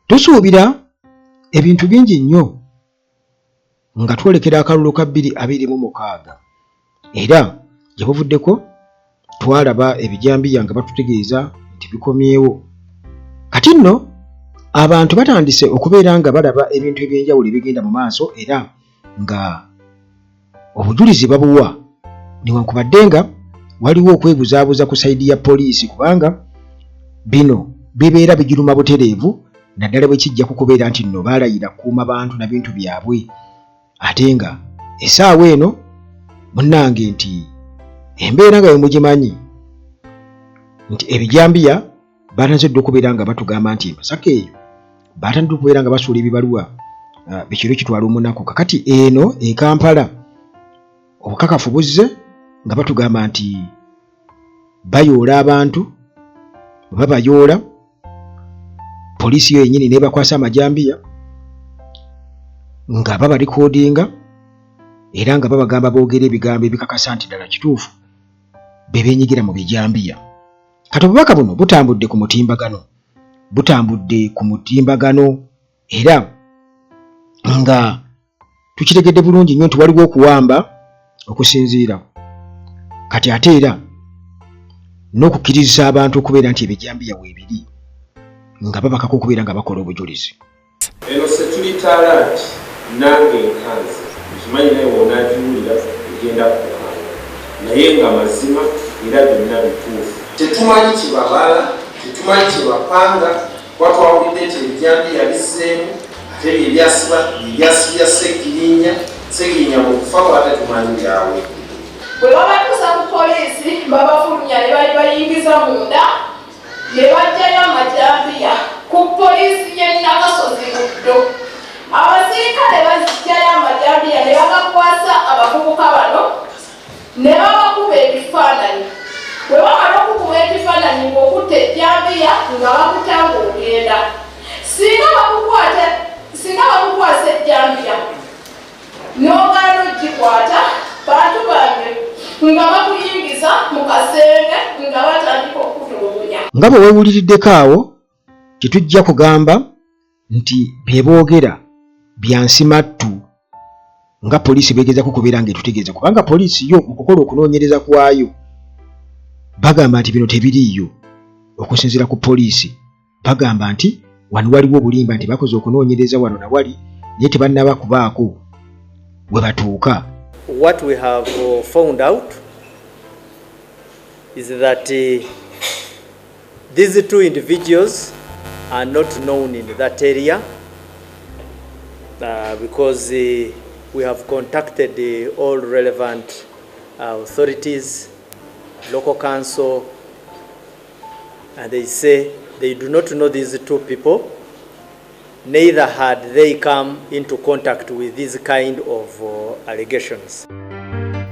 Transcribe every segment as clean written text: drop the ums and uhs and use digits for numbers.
Tusuubira ebintu bingi nnyo nga twolekera akalulu ka 2026 era gye buvuddeko twalaba ebijambiya nga batutegeeza nti bikomyewo. Kati nno abantu batandise okubeera nga balaba ebintu ebyenjawulo ebigenda mu maaso era nga obujulizi babuwa newankubadde nga waliwo okwebuzaabuza ku sayidi ya poliisi kubanga bino bibeera bijuluma butereevu naddala bwe kijja kukubeera nti nno baalayira kukuuma bantu na bintu byabwe ate nga essaawa eno munnange nti embeera nga yemugimanyi nti ebijambiya batanzidde okubeera nga batugamba nti Masaka eyo batandika okubeera nga basuula ebibaluwa bikiro kitwala omunaku. Kakati eno e Kampala obukakafu buzze nga batugamba nti bayoola abantu babayoola poliisi yo yennyini nebakwasa amajambiya nga babarikoodinga era nga babagamba boogera ebigambo ebikakasa nti ddala kituufu bebenyigira mu bijambiya. Kati obubaka buno butambudde ku mutimbagano era nga tukitegedde bulungi nnyo nti waliwo okuwamba okusinziira kati ate era n'okukkiriza abantu okubeera nti ebijambiya weebiri nga babakako okubeera nga bakola obujulizi. Eno security alert nange nkanze kimanyi naye wonaagiwulira egenda kukanga naye nga mazima era byonna bituufu. Tetumanyi kibabala, tetumanyi kibapanga, watwawulidde nti ebijambiya bizzeemu ate ebyasibya Segirinya mu kufa kwate tumanyi byawe. Bwe babatuusa ku poliisi babafulumya ne bali bayingiza munda ne bajjayo amajambiya ku poliisi y'e Nakasozi Buddo. Abasirikale bazijjayo amajambiya ne bagakwasa abavubuka bano ne babakuba ebifaananyi. Bwe bamala okukuba ebifaananyi ng'okutta ejjambiya nga bakutanga ogenda. Singa bakukwasa ejjambiya n'ogaana ogikwata bantu bange nga bakuyingiza mu kasenge nga batandika okutulugunya. Nga bwe weewuliriddeko awo tetujja kugamba nti byeboogera byansimattu nga poliisi beegezako kubeera nga etutegeeza kubanga poliisi yo okukola okunoonyereza kwayo bagamba nti bino tebiriiyo. Okusinziira ku poliisi bagamba nti wano waliwo obulimba nti bakoze okunoonyereza wano na wali naye tebannaba kubaako we batuuka. What we have found out is that these two individuals are not known in that area because we have contacted all relevant authorities, local council, and they say they do not know these two people. Neither had they come into contact with this kind of allegations.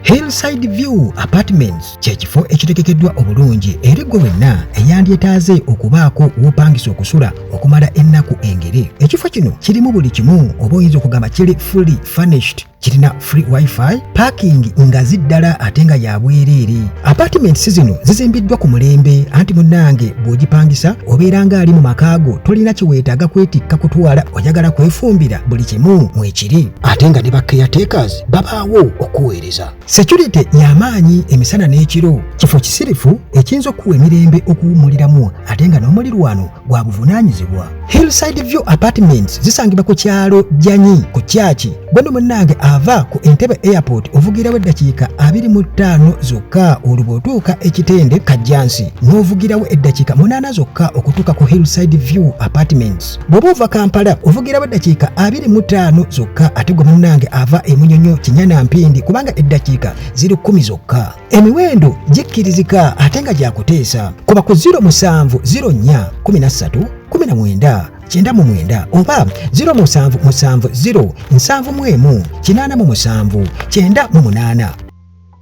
Hillside View Apartments kyekifo ekitegekeddwa obulungi eri gwe wenna eyandyetaaze okubaako w'opangisa okusula okumala ennaku engere. Ekifo kino kirimu buli kimu oba oyinza okugamba kiri fully furnished. Kirina free wifi, parking nga ziddala ate nga ya bwereere. Apartments zino zizimbiddwa ku mulembe anti munnange bw'ogipangisa obeera ng'ali mu makaago tolina kiweetaaga kwetikka kutwala oyagala kwefumbira buli kimu mwekiri ate nga ne ba caretakers babaawo okuweereza. Security y'amaanyi emisana n'ekiro. Kifo kisirifu ekiyinza okuwa emirembe okuwummuliramu ate nga n'omulirwano gwa buvunaanyizibwa. Hillside View Apartments zisangibwa ku kyalo Janyi ku Kyaki. Gwe munnange ava ku Entebbe Airport ovugirawo eddakiika 25 zokka olubotuuka ekitende Kajjansi n'ovugirawo eddakiika 8 zokka okutuuka ku Hillside View Apartments. Bw'oba ova Kampala ovugirawo eddakiika 25 zokka ate gwe munnange ava e Munyonyo Kinyana Mpindi kubanga eddakiika 10 zokka. Emiwendo gikkirizika ate nga gyakuteesa. Kuba ku 0704 13 19 99 oba 0770 717 98.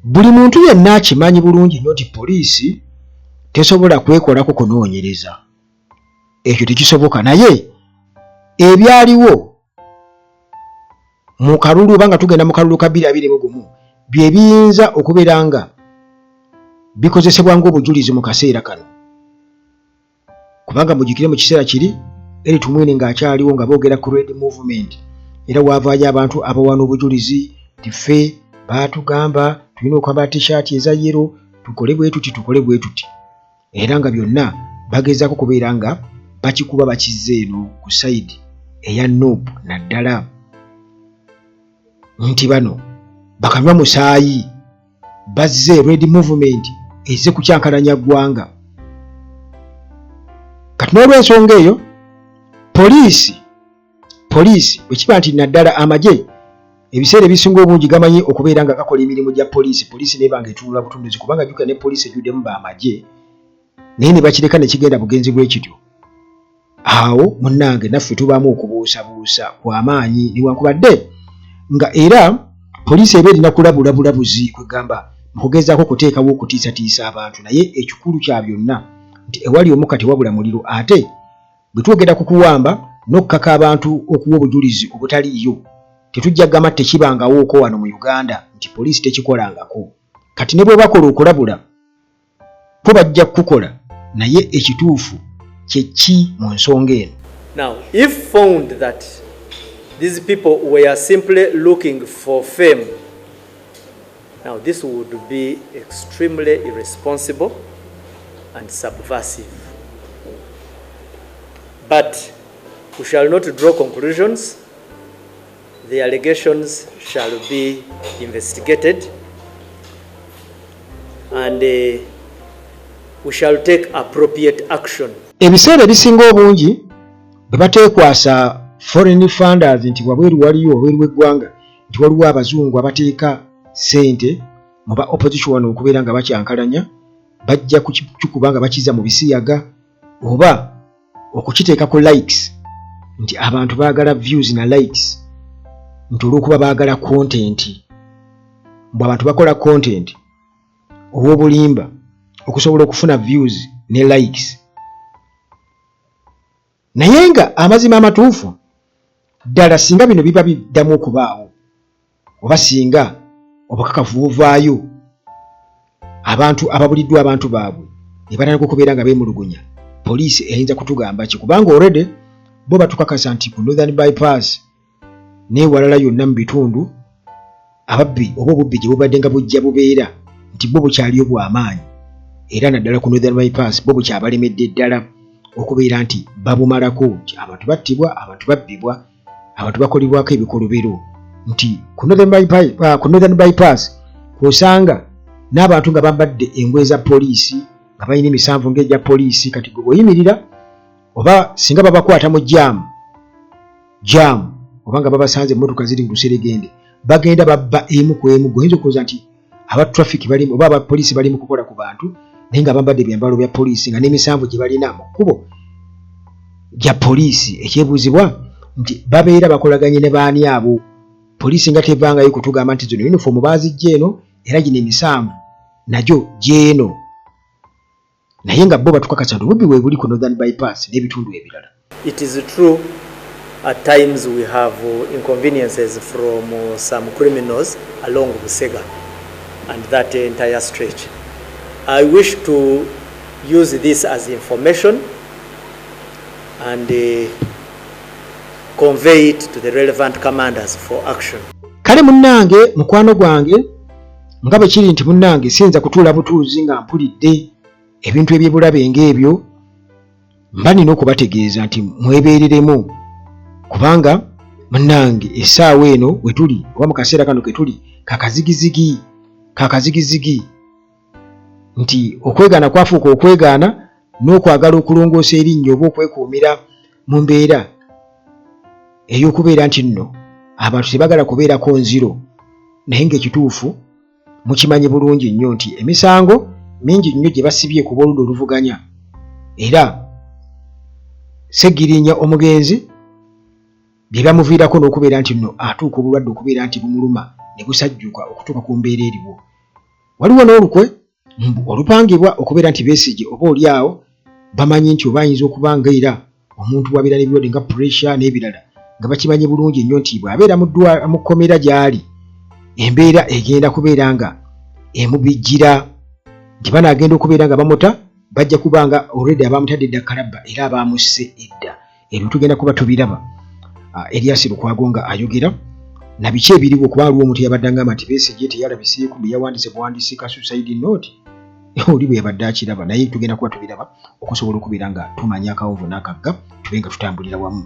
Buli muntu yenna akimanyi bulungi nnyo nti poliisi tesobola kwekolako kunoonyereza. Ekyo tekisoboka naye ebyaliwo mu kalulu oba nga tugenda mu kalulu ka 2021 bye biyinza okubeera nga bikozesebwa ng'obujulizi mu kaseera kano. Kubanga mujjukire mu kiseera kiri Eric Mwine ng'akyaliwo nga boogera ku Red Movement era waavaayo abantu abawana obujulizi nti ffe baatugamba tulina okwambala t-shirt eza yero tukole bwe tuti era nga byonna bagezaako kubeera nga bakikuba bakizze eno ku side eya Nuupu naddala nti bano bakanywa musaayi bazze Red Movement ezze kukyankalanya ggwanga. Kati n'olw'ensonga eyo poliisi bwe kiba nti naddala amagye ebiseera ebisinga obungi gamanyi okubeera nga gakola emirimu gya poliisi neba nga etunula butunduzi kubanga jjuka ne poliisi ejjuddemu baamagye naye ne bakireka ne kigenda bugenzi bwe kityo. Awo munnange naffe tubaamu okubuusabuusa kw'amaanyi newankubadde nga era poliisi eba erina kulabula bulabuzi kwegamba mu kugezaako okuteekawo okutiisatiisa abantu naye ekikulu kya byonna nti ewali omukka tewabula muliro ate bwe twogera ku kuwamba n'okkaka abantu okuwa obujulizi obutaliiyo tetujja gamba tekibangawooko wano mu Uganda nti poliisi tekikolangako. Kati ne bwe bakola okulabula po bajja kukola naye ekituufu kye ki mu nsonga eno. Now, if found that these people were simply looking for fame, now this would be extremely irresponsible and subversive. But we shall not draw conclusions. The allegations shall be investigated and we shall take appropriate action. Ebiseera ebisinga obungi bwe bateekwasa foreign funders nti wabweru waliyo wabweru w'eggwanga nti waliwo abazungu abateeka ssente mu ba opposition okubeera nga bakyankalanya bajja kukikuba nga bakiza mu bisiyaga oba okukiteeka ku likes nti abantu baagala views na likes nti olw'okuba baagala content bwe abantu bakola content ow'obulimba okusobola okufuna views ne likes. Naye nga amazima amatuufu ddala singa bino biba biddamu okubaawo oba singa obukakafu buvaayo abantu ababuliddwa abantu baabwe ne batandika okubeera nga beemulugunya poliisi eyinza kutugamba ki kubanga already bo batukakasa nti ku Northern Bypass n'ewalala yonna mu bitundu ababbi oba obubbi gye bubadde nga bujja bubeera nti bo bukyaliyo bw'amaanyi era naddala ku Northern Bypass bo bukyabalemedde ddala okubeera nti babumalako nti abantu battibwa abantu babbibwa abantu bakolebwako ebikolobero nti ku Northern Bypass kwosanga n'abantu nga bambadde engoye za poliisi nga balina emisanvu ng'egya poliisi kati gwe bw'oyimirira oba singa babakwata mu jam oba nga babasanze emmotoka ziri mu luseregende bagenda babba emu ku emu goyinza okuwooza nti aba traffic balimu oba aba poliisi bali mu kukola ku bantu naye nga bambadde ebyambalo bya poliisi nga n'emisanvu gye balina mu kkubo gya poliisi. Ekyebuuzibwa nti babeera bakolaganye ne baani abo poliisi nga tevangayo kutugamba nti zino uniform baazijja eno era gino emisanvu nagyo gy'eno naye nga bo batukakasa nti obubbi bwe buli ku Northern Bypass n'ebitundu ebirala. It is true at times we have inconveniences from some criminals along Busega and that entire stretch. I wish to use this as information and convey it to the relevant commanders for action. Kale munnange mukwano gwange nga bwe kiri nti munnange sinza kutuula butuuzi nga mpulidde ebintu ebyebulabe ng'ebyo mba nina okubategeeza nti mwebeereremu kubanga munnange essaawa eno we tuli oba mu kaseera kano ke tuli kakazigizigi nti okwegaana kwafuuka okwegaana n'okwagala okulongoosa erinnya oba okwekuumira mu mbeera ey'okubeera nti nno abantu tebagala kubeerako nziro naye ng'ekituufu mukimanyi bulungi nnyo nti emisango mingi nnyo gye basibye ku b'oludda oluvuganya era Seggirinya omugenzi bye bamuviirako n'okubeera nti nno atuuka obulwadde okubeera nti bumuluma ne busajjuka okutuuka ku mbeera eriwo. Waliwo n'olukwe olupangibwa okubeera nti Besigye oba oli awo bamanyi nti oba ayinza okuba nga era omuntu wabeera n'ebirwadde nga pressure n'ebirala nga bakimanyi bulungi nnyo nti bw'abeera mu kkomera gy'ali embeera egenda kubeera nga emubijjira nti banaagenda okubeera nga bamuta bajja kuba nga already abaamutadde edda kalabba era abaamusse edda ebyo tugenda kuba tubiraba. Erias Lukwago nga ayogera na biki ebiriwo kuba waliwo omuntu yabadde agamba nti Besigye teyalabiseeko bye yawandiise buwandiisi ka suicide note. Oli bwe yabadde akiraba naye tugenda kuba tubiraba okusobola okubeera nga tumanya akawunvu n'akagga tube nga tutambulira wamu.